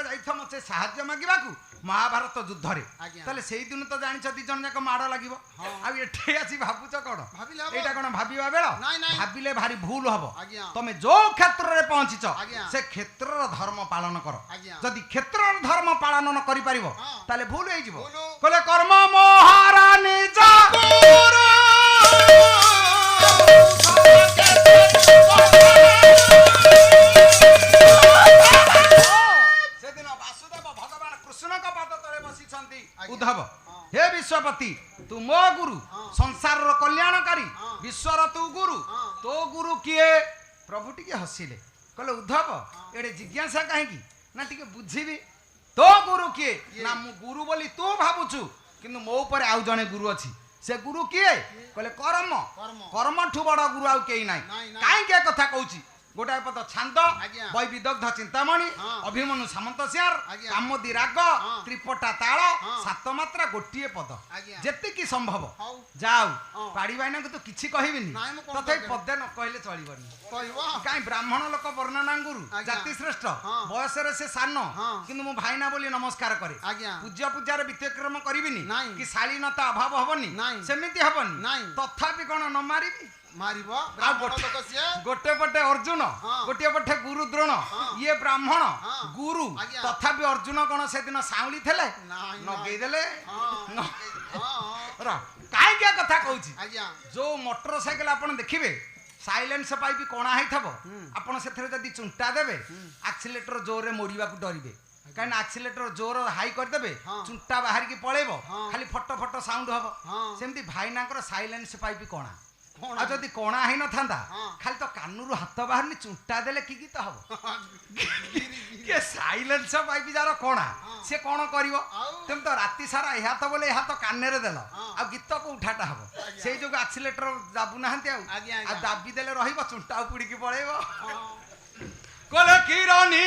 ଯାଇଛ ମତେ ସାହାଯ୍ୟ ମାଗିବାକୁ ମହାଭାରତ ଯୁଦ୍ଧରେ ତାହେଲେ ସେଇ ଦିନ ତ ଜାଣିଛ ଦି ଜଣ ଯାକ ମାଡ଼ ଲାଗିବ ଆଉ ଏଠି ଆସି ଭାବୁଛ କଣ ଏଇଟା କଣ ଭାବିବା ବେଳ ଭାବିଲେ ଭାରି ଭୁଲ ହବ ତମେ ଯୋଉ କ୍ଷେତ୍ରରେ ପହଞ୍ଚିଛ ସେ କ୍ଷେତ୍ରର ଧର୍ମ ପାଳନ କର ଯଦି କ୍ଷେତ୍ରର ଧର୍ମ ପାଳନ ନ କରିପାରିବ ତାହେଲେ ଭୁଲ ହେଇଯିବ କହିଲେ କର୍ମ ମୋହର ନିଜ ସେଦିନ ବାସୁଦେବ ଭଗବାନ କୃଷ୍ଣଙ୍କ ପାଦ ତଳେ ବସିଛନ୍ତି ଉଦ୍ଧବ हे विश्वपति तू मो गुरु संसार कल्याणकारी विश्वर तू गुरु तो गुरु किए प्रभु टिके हसिले कहले उद्धव एडे जिज्ञासा कहीं ना टिके बुझीबी तो गुरु किए ना मु गुरु बोली तू भाबुछु किंतु मो ऊपर आउ जने गुरु अछि से गुरु किए कहले कर्म कर्म ठु बड़ गुरु आउ केई नाही काई के कथा कहूची गोटाए पद छांद वैविदग्ध चिंतामणि अभिमन्यु सामंत सियार कामोदी राग त्रिपटा ताल सात मात्रा गोटिए पद जेते की संभव जाऊ पाड़ी भाईना को तो किछि कहिबिनी तथे पदे न कहले चलिबनी काई ब्राह्मण लोक वर्णना गुरु जाति श्रेष्ठ बयस रे से सानो किंतु मो भाईना बोली नमस्कार करे पूज्य पूजार व्यतिक्रम करिबिनी कि शालीनता अभाव हबनी सेमिति हबनी तथापि कोन न मारिबी मारिबो गोटे पटे अर्जुन गोटे पटे गुरु द्रोण ये ब्राह्मण गुरु तथापि अर्जुन कोन से दिन साउली थेले नगेई देले काई क्या कथा कहूची जो मोटरसाइकिल आपण देखिबे साइलेंस पाइप कोणा है थबो आपण सेथरे जदी चुंटा देबे एक्सीलेटर जोर रे मोड़ीबा को डरिबे काई एक्सीलेटर जोर हाई कर देबे चुंटा बाहर की पळेबो खाली फट फट साउंड हबो सेमती भाईनाकर साइलेंस पाइप कोणा आ जदी कोणा है न थांदा खाली तो कानूरु हाथ बाहरनी चुंटा देले की गीत हबो के साइलेंस पाइप जार कोणा से कोन करिवो तुम तो राती सारा एहा तो बोले एहा तो काने रे देला आ गीत को उठाटा हबो सेई जो एक्सीलेटर दाबु नाहंती आ दाबी देले रहिबो चुंटा पुड़ी की पळेबो कोले किरनी